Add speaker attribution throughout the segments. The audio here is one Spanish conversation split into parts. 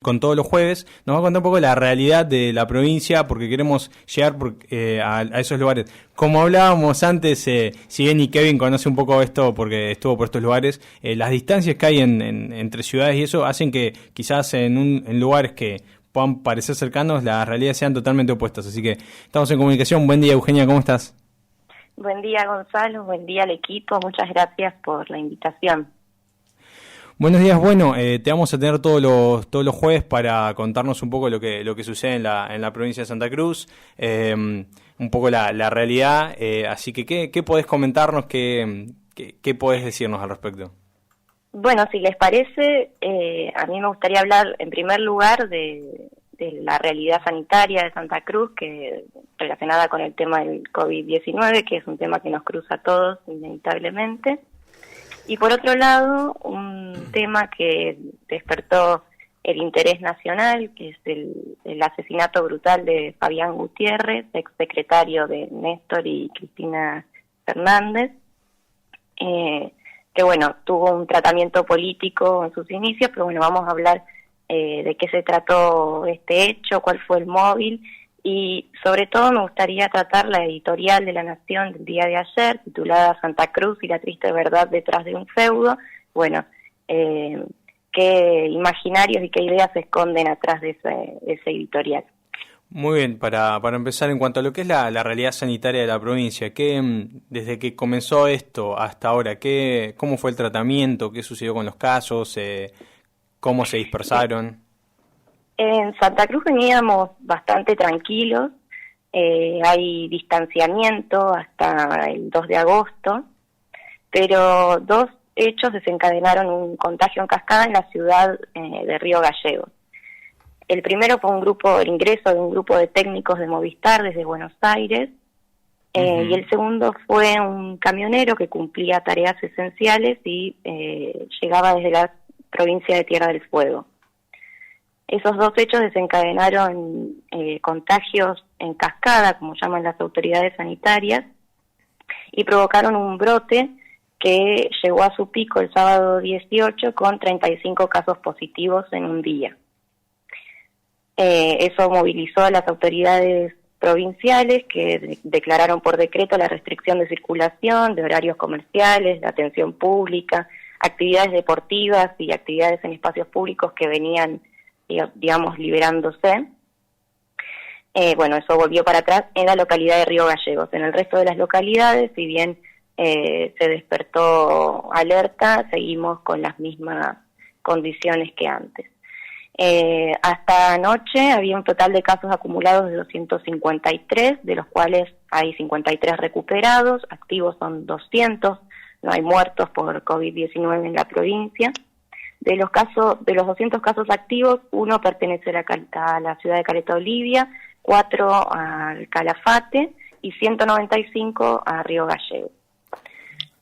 Speaker 1: con todos los jueves, nos va a contar un poco la realidad de la provincia, porque queremos llegar a esos lugares. Como hablábamos antes, si bien y Kevin conoce un poco esto porque estuvo por estos lugares, las distancias que hay entre ciudades y eso hacen que quizás en lugares que puedan parecer cercanos, las realidades sean totalmente opuestas. Así que estamos en comunicación. Buen día, Eugenia, ¿cómo estás?
Speaker 2: Buen día, Gonzalo, buen día al equipo, muchas gracias por la invitación.
Speaker 1: Buenos días, bueno, te vamos a tener todos los jueves para contarnos un poco lo que sucede en la provincia de Santa Cruz, un poco la realidad, así que ¿qué podés comentarnos, qué podés decirnos al respecto?
Speaker 2: Bueno, si les parece, a mí me gustaría hablar en primer lugar de la realidad sanitaria de Santa Cruz, que relacionada con el tema del COVID-19, que es un tema que nos cruza a todos inevitablemente. Y por otro lado, un tema que despertó el interés nacional, que es el asesinato brutal de Fabián Gutiérrez, exsecretario de Néstor y Cristina Fernández, que bueno, tuvo un tratamiento político en sus inicios, pero bueno, vamos a hablar de qué se trató este hecho, cuál fue el móvil, y sobre todo me gustaría tratar la editorial de La Nación del día de ayer, titulada Santa Cruz y la triste verdad detrás de un feudo. Bueno, qué imaginarios y qué ideas se esconden atrás de ese editorial.
Speaker 1: Muy bien, para empezar, en cuanto a lo que es la realidad sanitaria de la provincia, desde que comenzó esto hasta ahora, ¿cómo fue el tratamiento? ¿Qué sucedió con los casos? ¿Cómo se dispersaron?
Speaker 2: En Santa Cruz veníamos bastante tranquilos, hay distanciamiento hasta el 2 de agosto, pero dos hechos desencadenaron un contagio en cascada en la ciudad de Río Gallegos. El primero fue el ingreso de un grupo de técnicos de Movistar desde Buenos Aires, y el segundo fue un camionero que cumplía tareas esenciales y llegaba desde la provincia de Tierra del Fuego. Esos dos hechos desencadenaron contagios en cascada, como llaman las autoridades sanitarias, y provocaron un brote que llegó a su pico el sábado 18 con 35 casos positivos en un día. Eso movilizó a las autoridades provinciales que declararon por decreto la restricción de circulación, de horarios comerciales, de atención pública, actividades deportivas y actividades en espacios públicos que venían, digamos, liberándose. Bueno, eso volvió para atrás en la localidad de Río Gallegos. En el resto de las localidades, si bien se despertó alerta, seguimos con las mismas condiciones que antes. Hasta anoche había un total de casos acumulados de 253, de los cuales hay 53 recuperados, activos son 200, no hay muertos por COVID-19 en la provincia. De los 200 casos activos, 1 pertenece a la ciudad de Caleta Olivia, 4 al Calafate y 195 a Río Gallegos.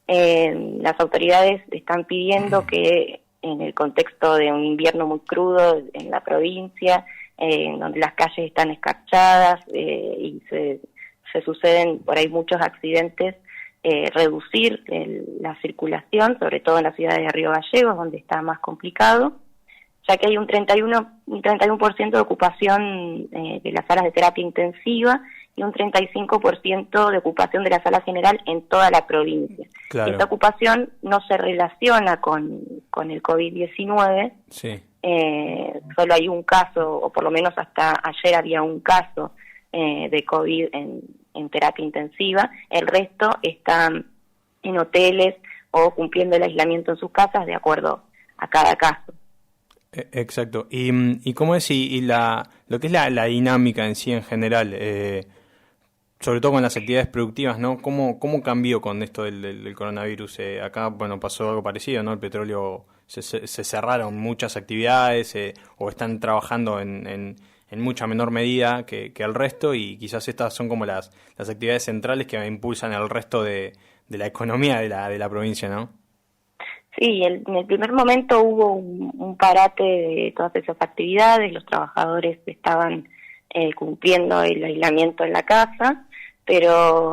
Speaker 2: Las autoridades están pidiendo que en el contexto de un invierno muy crudo en la provincia, donde las calles están escarchadas y se suceden por ahí muchos accidentes, reducir la circulación, sobre todo en la ciudad de Río Gallegos, donde está más complicado, ya que hay un 31% de ocupación de las salas de terapia intensiva y un 35% de ocupación de la sala general en toda la provincia. Claro. Esta ocupación no se relaciona con el COVID-19, sí. Solo hay un caso, o por lo menos hasta ayer había un caso de COVID en terapia intensiva, el resto están en hoteles o cumpliendo el aislamiento en sus casas de acuerdo a cada caso.
Speaker 1: Exacto. ¿Y cómo es lo que es la dinámica en sí en general, sobre todo con las actividades productivas, ¿no? ¿Cómo cambió con esto del coronavirus? Acá, bueno, pasó algo parecido, ¿no? El petróleo, se cerraron muchas actividades o están trabajando en mucha menor medida que el resto, y quizás estas son como las actividades centrales que impulsan el resto de la economía de la provincia, ¿no?
Speaker 2: Sí, en el primer momento hubo un parate de todas esas actividades, los trabajadores estaban cumpliendo el aislamiento en la casa, pero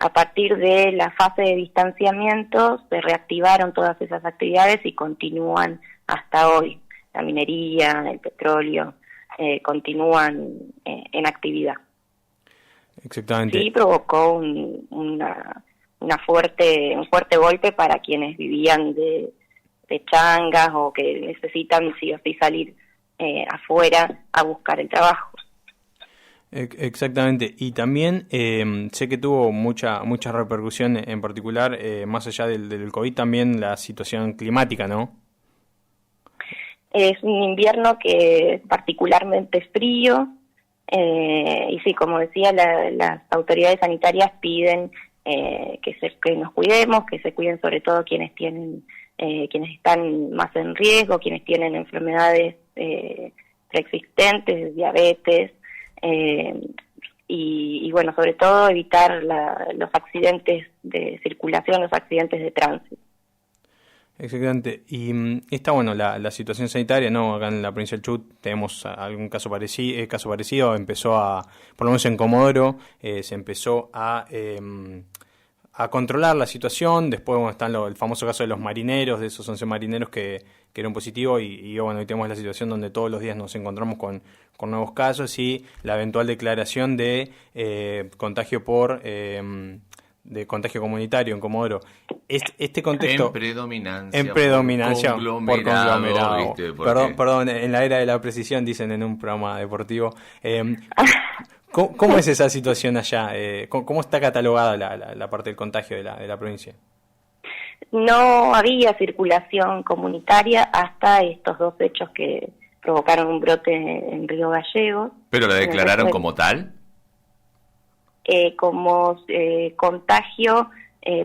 Speaker 2: a partir de la fase de distanciamiento se reactivaron todas esas actividades y continúan hasta hoy. la minería, el petróleo, continúan en actividad.
Speaker 1: Exactamente.
Speaker 2: Sí, provocó un fuerte golpe para quienes vivían de changas o que necesitan sí o sí salir afuera a buscar el trabajo.
Speaker 1: Exactamente, y también sé que tuvo mucha repercusión, en particular, más allá del COVID, también la situación climática, ¿no?
Speaker 2: Es un invierno que es particularmente frío, y sí, como decía, las autoridades sanitarias piden que nos cuidemos, que se cuiden sobre todo quienes están más en riesgo, quienes tienen enfermedades preexistentes, diabetes, y bueno, sobre todo evitar los accidentes de circulación, los accidentes de tránsito.
Speaker 1: Exactamente. Y está bueno la situación sanitaria, ¿no? Acá en la provincia del Chubut tenemos algún caso parecido, por lo menos en Comodoro, se empezó a controlar la situación. Después, bueno, está el famoso caso de los marineros, de esos 11 marineros que dieron positivo, y bueno, hoy tenemos la situación donde todos los días nos encontramos con nuevos casos y la eventual declaración de contagio de contagio comunitario en Comodoro. Este contexto...
Speaker 3: En predominancia
Speaker 1: por conglomerado.
Speaker 3: ¿Viste?
Speaker 1: Perdón, en la era de la precisión, dicen en un programa deportivo. ¿Cómo es esa situación allá? ¿Cómo está catalogada la parte del contagio de la provincia?
Speaker 2: No había circulación comunitaria hasta estos dos hechos que provocaron un brote en Río Gallegos.
Speaker 3: ¿Pero la declararon como tal?
Speaker 2: Como contagio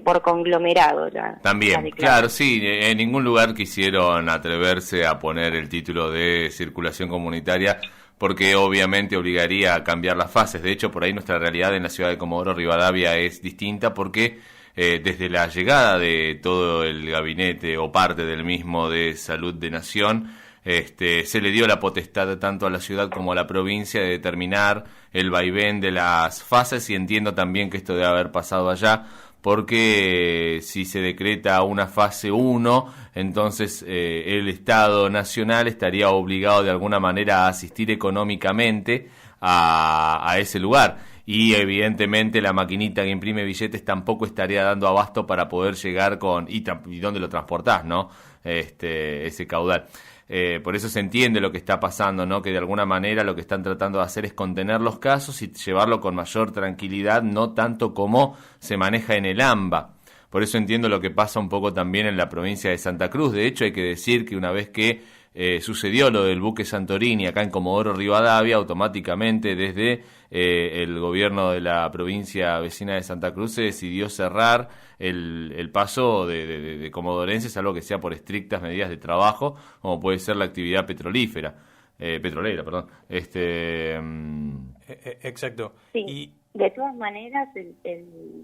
Speaker 2: por conglomerado.
Speaker 3: También, claro, sí, en ningún lugar quisieron atreverse a poner el título de circulación comunitaria porque obviamente obligaría a cambiar las fases. De hecho, por ahí nuestra realidad en la ciudad de Comodoro Rivadavia es distinta porque desde la llegada de todo el gabinete o parte del mismo de Salud de Nación, se le dio la potestad tanto a la ciudad como a la provincia de determinar el vaivén de las fases, y entiendo también que esto debe haber pasado allá, porque si se decreta una fase 1, entonces el Estado Nacional estaría obligado de alguna manera a asistir económicamente a ese lugar, y evidentemente la maquinita que imprime billetes tampoco estaría dando abasto para poder llegar y dónde lo transportás, ¿no? Ese caudal. Por eso se entiende lo que está pasando, ¿no? Que de alguna manera lo que están tratando de hacer es contener los casos y llevarlo con mayor tranquilidad, no tanto como se maneja en el AMBA. Por eso entiendo lo que pasa un poco también en la provincia de Santa Cruz. De hecho, hay que decir que una vez que sucedió lo del buque Santorini acá en Comodoro Rivadavia, automáticamente desde el gobierno de la provincia vecina de Santa Cruz se decidió cerrar el paso de comodorenses, salvo que sea por estrictas medidas de trabajo, como puede ser la actividad petrolera, perdón.
Speaker 1: Exacto.
Speaker 2: Sí.
Speaker 1: Y
Speaker 2: de todas maneras,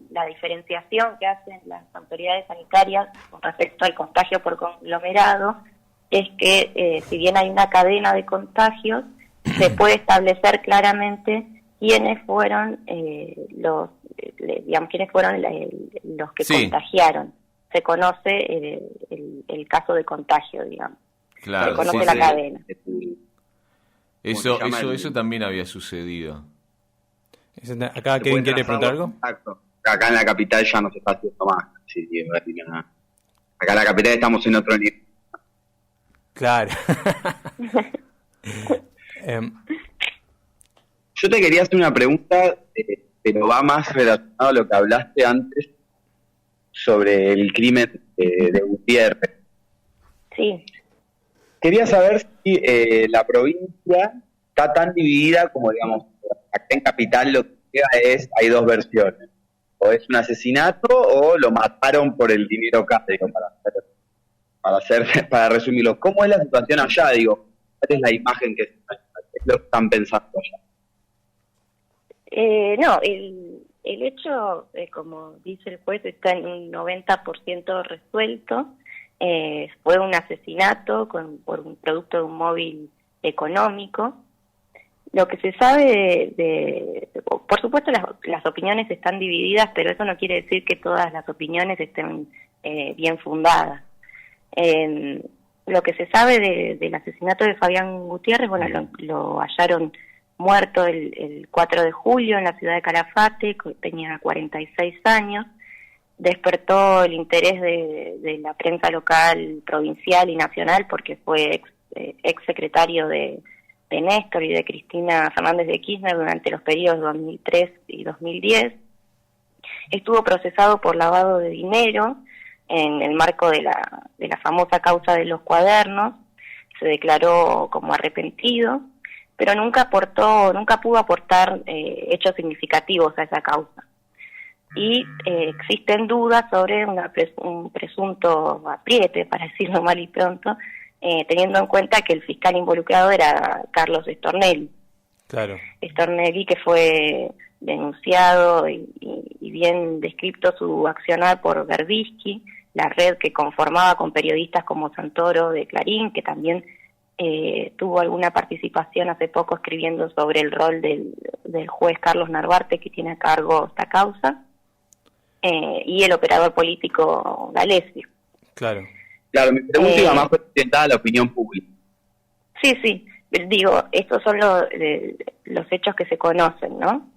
Speaker 2: la diferenciación que hacen las autoridades sanitarias con respecto al contagio por conglomerado es que si bien hay una cadena de contagios, se puede establecer claramente quiénes fueron los que
Speaker 3: sí.
Speaker 2: Contagiaron. Se conoce el caso de contagio, digamos.
Speaker 3: Claro,
Speaker 2: se conoce la cadena.
Speaker 3: Eso también había sucedido.
Speaker 1: Acá Kevin quiere preguntar algo.
Speaker 4: Exacto. Acá en la capital ya no se está haciendo más. Sí, acá en la capital estamos en otro nivel.
Speaker 1: Claro.
Speaker 4: Yo te quería hacer una pregunta, pero va más relacionado a lo que hablaste antes sobre el crimen de Gutiérrez.
Speaker 2: Sí.
Speaker 4: Quería saber si la provincia está tan dividida como, digamos, acá en Capital lo que queda hay dos versiones. O es un asesinato o lo mataron por el dinero cádico, para resumirlo. ¿Cómo es la situación allá? Digo, ¿cuál es la imagen que lo están pensando allá?
Speaker 2: No, el hecho, como dice el juez, está en un 90% resuelto. Fue un asesinato por un producto de un móvil económico. Lo que se sabe por supuesto las opiniones están divididas, pero eso no quiere decir que todas las opiniones estén bien fundadas. lo que se sabe del asesinato de Fabián Gutiérrez, bueno, lo hallaron muerto el 4 de julio en la ciudad de Calafate, tenía 46 años, despertó el interés de la prensa local, provincial y nacional, porque fue ex secretario de Néstor y de Cristina Fernández de Kirchner durante los periodos 2003 y 2010. Estuvo procesado por lavado de dinero en el marco de la famosa causa de los cuadernos, se declaró como arrepentido, pero nunca pudo aportar hechos significativos a esa causa. Y existen dudas sobre un presunto apriete, para decirlo mal y pronto, teniendo en cuenta que el fiscal involucrado era Carlos Stornelli.
Speaker 1: Claro.
Speaker 2: Stornelli, que fue denunciado y bien descrito su accionar por Berbisky, la red que conformaba con periodistas como Santoro de Clarín, que también tuvo alguna participación hace poco escribiendo sobre el rol del juez Carlos Narvarte, que tiene a cargo esta causa, y el operador político D'Alessio.
Speaker 1: Claro.
Speaker 4: Claro, mi pregunta iba más orientada a la opinión pública.
Speaker 2: Sí, digo, estos son los hechos que se conocen, ¿no?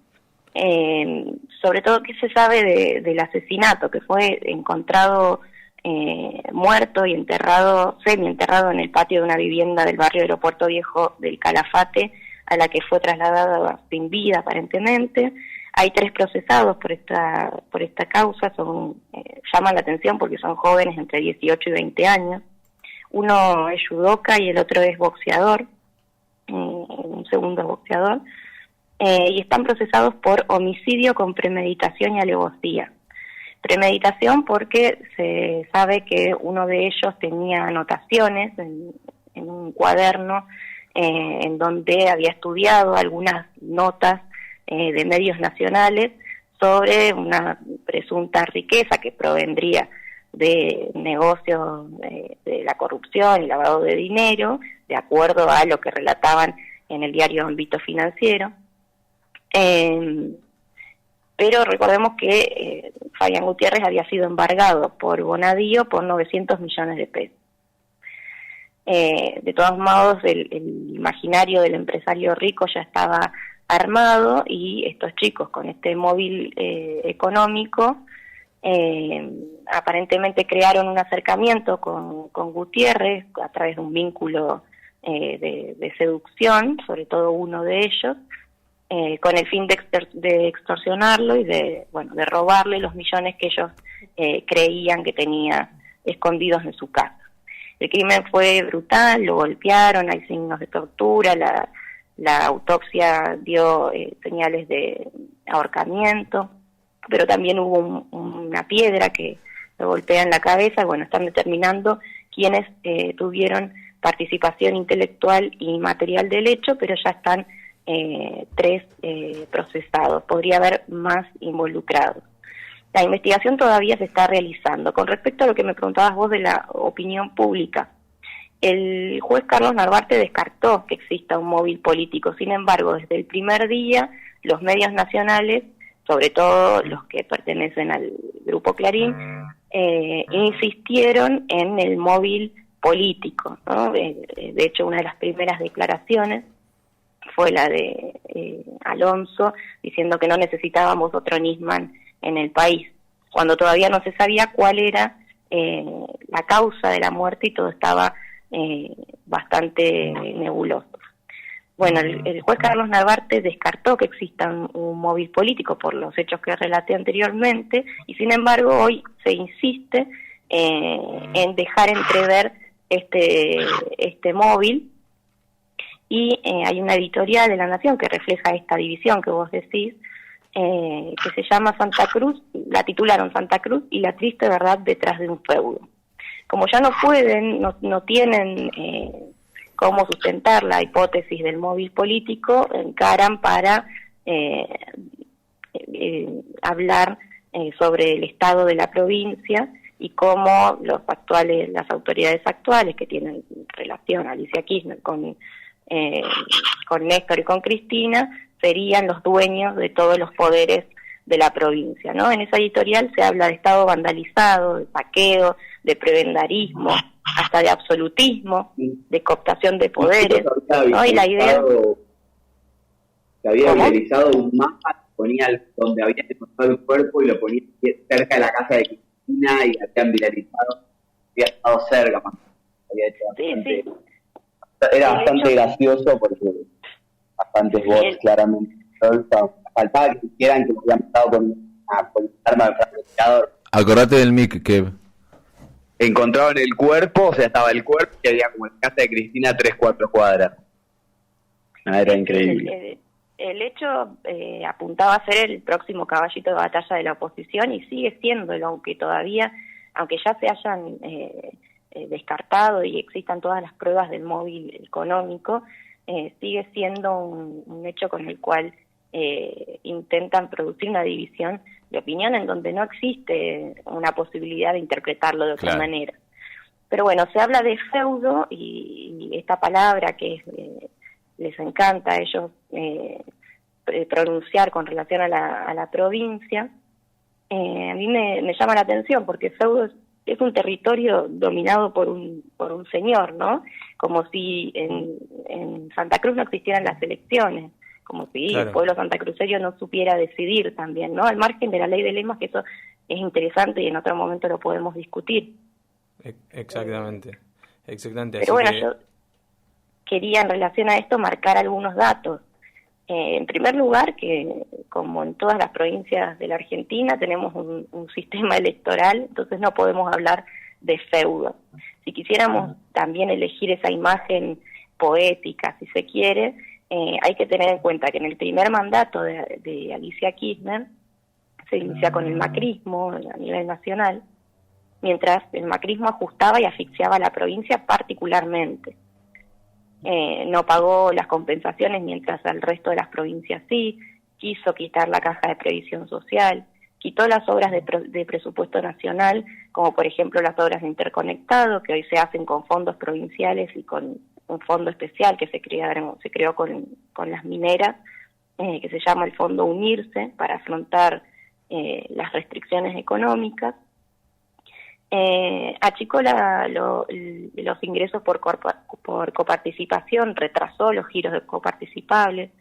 Speaker 2: Sobre todo, ¿qué se sabe del asesinato? Que fue encontrado muerto y semi-enterrado en el patio de una vivienda del barrio Aeropuerto Viejo del Calafate, a la que fue trasladada sin vida aparentemente. Hay 3 procesados por esta causa, llaman la atención porque son jóvenes entre 18 y 20 años. Uno es judoka y el otro es boxeador, un segundo es boxeador, y están procesados por homicidio con premeditación y alevosía. Premeditación porque se sabe que uno de ellos tenía anotaciones en un cuaderno en donde había estudiado algunas notas de medios nacionales sobre una presunta riqueza que provendría de negocios de la corrupción y lavado de dinero, de acuerdo a lo que relataban en el diario Ámbito Financiero. Pero recordemos que Fabián Gutiérrez había sido embargado por Bonadío por 900 millones de pesos. De todos modos, el imaginario del empresario rico ya estaba armado, y estos chicos con este móvil económico aparentemente crearon un acercamiento con Gutiérrez a través de un vínculo de seducción, sobre todo uno de ellos, con el fin de extorsionarlo y de robarle los millones que ellos creían que tenía escondidos en su casa. El crimen fue brutal, lo golpearon, hay signos de tortura, la autopsia dio señales de ahorcamiento, pero también hubo una piedra que lo golpea en la cabeza. Bueno, están determinando quiénes tuvieron participación intelectual y material del hecho, pero ya están 3 procesados. Podría haber más involucrados. La investigación todavía se está realizando. Con respecto a lo que me preguntabas vos de la opinión pública, el juez Carlos Narvarte descartó que exista un móvil político. Sin embargo, desde el primer día, los medios nacionales, sobre todo los que pertenecen al Grupo Clarín, insistieron en el móvil político, ¿no? De hecho, una de las primeras declaraciones fue la de Alonso, diciendo que no necesitábamos otro Nisman en el país, cuando todavía no se sabía cuál era la causa de la muerte y todo estaba bastante nebuloso. Bueno, el juez Carlos Narvarte descartó que exista un móvil político por los hechos que relaté anteriormente, y sin embargo hoy se insiste en dejar entrever este móvil, y hay una editorial de La Nación que refleja esta división que vos decís, que se llama Santa Cruz, la titularon Santa Cruz y la triste verdad detrás de un feudo. Como ya no pueden, no tienen cómo sustentar la hipótesis del móvil político, encaran para hablar sobre el estado de la provincia y cómo las autoridades actuales que tienen relación, Alicia Kirchner con Néstor y con Cristina, serían los dueños de todos los poderes de la provincia, ¿no? En esa editorial se habla de estado vandalizado, de saqueo, de prebendarismo, hasta de absolutismo, de cooptación de poderes, ¿no? Y la idea...
Speaker 4: Se había realizado un mapa, ponía donde había encontrado el cuerpo y lo ponía cerca de la casa de Cristina y habían viralizado, había estado cerca, más. Había hecho bastante, era bastante gracioso porque bastantes bots claramente. Faltaba que quisieran que lo habían matado con un arma de francotirador.
Speaker 3: Acordate del mic, Kev.
Speaker 4: Encontraron el cuerpo, o sea, estaba el cuerpo y había como en casa de Cristina 3-4 cuadras. Era increíble.
Speaker 2: El hecho apuntaba a ser el próximo caballito de batalla de la oposición y sigue siéndolo, aunque ya se hayan descartado y existan todas las pruebas del móvil económico, sigue siendo un hecho con el cual intentan producir una división de opinión en donde no existe una posibilidad de interpretarlo de otra manera. Pero bueno, se habla de feudo y esta palabra que les encanta a ellos pronunciar con relación a la provincia, a mí me llama la atención porque feudo es un territorio dominado por un señor, ¿no? Como si en Santa Cruz no existieran las elecciones, como si el pueblo santacruceño no supiera decidir también, ¿no? Al margen de la ley de lemas, que eso es interesante y en otro momento lo podemos discutir.
Speaker 1: Exactamente.
Speaker 2: Pero bueno, yo quería en relación a esto marcar algunos datos. En primer lugar, que como en todas las provincias de la Argentina tenemos un sistema electoral, entonces no podemos hablar de feudo. Si quisiéramos también elegir esa imagen poética, si se quiere, hay que tener en cuenta que en el primer mandato de Alicia Kirchner se inicia con el macrismo a nivel nacional, mientras el macrismo ajustaba y asfixiaba a la provincia particularmente. No pagó las compensaciones mientras al resto de las provincias sí, quiso quitar la caja de previsión social, quitó las obras de presupuesto nacional, como por ejemplo las obras de interconectado, que hoy se hacen con fondos provinciales y con un fondo especial que se creó con las mineras, que se llama el Fondo Unirse, para afrontar las restricciones económicas. Achicó los ingresos por coparticipación, retrasó los giros de coparticipables,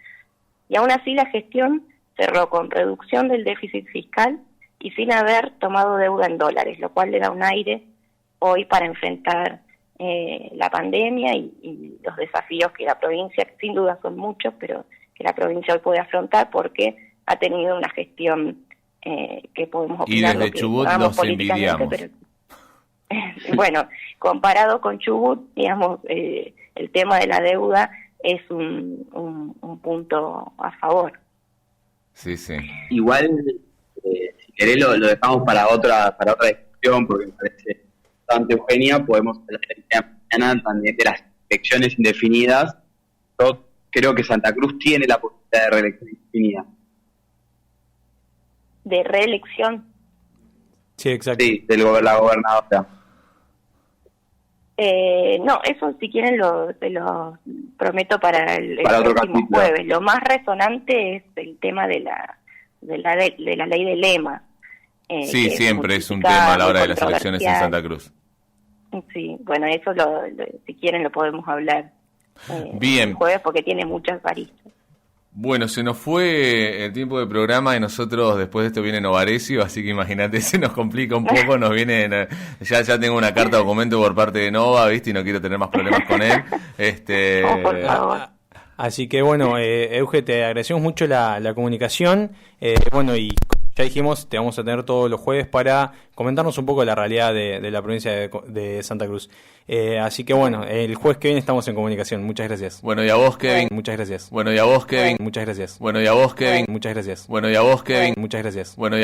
Speaker 2: y aún así la gestión cerró con reducción del déficit fiscal y sin haber tomado deuda en dólares, lo cual le da un aire hoy para enfrentar la pandemia y los desafíos que la provincia, que sin duda son muchos, pero que la provincia hoy puede afrontar porque ha tenido una gestión que podemos opinar.
Speaker 3: Y desde Chubut los envidiamos.
Speaker 2: Pero, bueno, comparado con Chubut, digamos, el tema de la deuda es un punto a favor.
Speaker 3: Sí.
Speaker 4: Igual, si querés lo dejamos para otra discusión, porque me parece bastante, Eugenia, podemos hablar mañana también de las elecciones indefinidas. Yo creo que Santa Cruz tiene la posibilidad de reelección indefinida.
Speaker 2: ¿De reelección?
Speaker 1: Sí, exacto.
Speaker 4: Sí, de la gobernadora.
Speaker 2: No, eso si quieren te lo prometo para el próximo jueves. Lo más resonante es el tema de la ley de lema.
Speaker 3: Sí, siempre es un tema a la hora de las elecciones en Santa Cruz.
Speaker 2: Sí, bueno, eso si quieren lo podemos hablar
Speaker 3: bien
Speaker 2: el jueves porque tiene muchas aristas.
Speaker 3: Bueno, se nos fue el tiempo de programa y nosotros después de esto viene Novarecio, así que imagínate, se nos complica un poco, nos viene, ya tengo una carta documento por parte de Nova, ¿viste? Y no quiero tener más problemas con él.
Speaker 2: Por favor.
Speaker 1: Así que bueno, Euge, te agradecemos mucho la comunicación, bueno, y ya dijimos, te vamos a tener todos los jueves para comentarnos un poco la realidad de la provincia de Santa Cruz. Así que bueno, el jueves que viene estamos en comunicación. Muchas gracias.
Speaker 3: Bueno, y a vos, Kevin.
Speaker 1: Muchas gracias.
Speaker 3: Bueno, y a vos, Kevin.
Speaker 1: Muchas gracias.
Speaker 3: Bueno, y a vos, Kevin.
Speaker 1: Muchas gracias.
Speaker 3: Bueno, y a vos, Kevin.
Speaker 1: Muchas gracias.
Speaker 3: Bueno, y a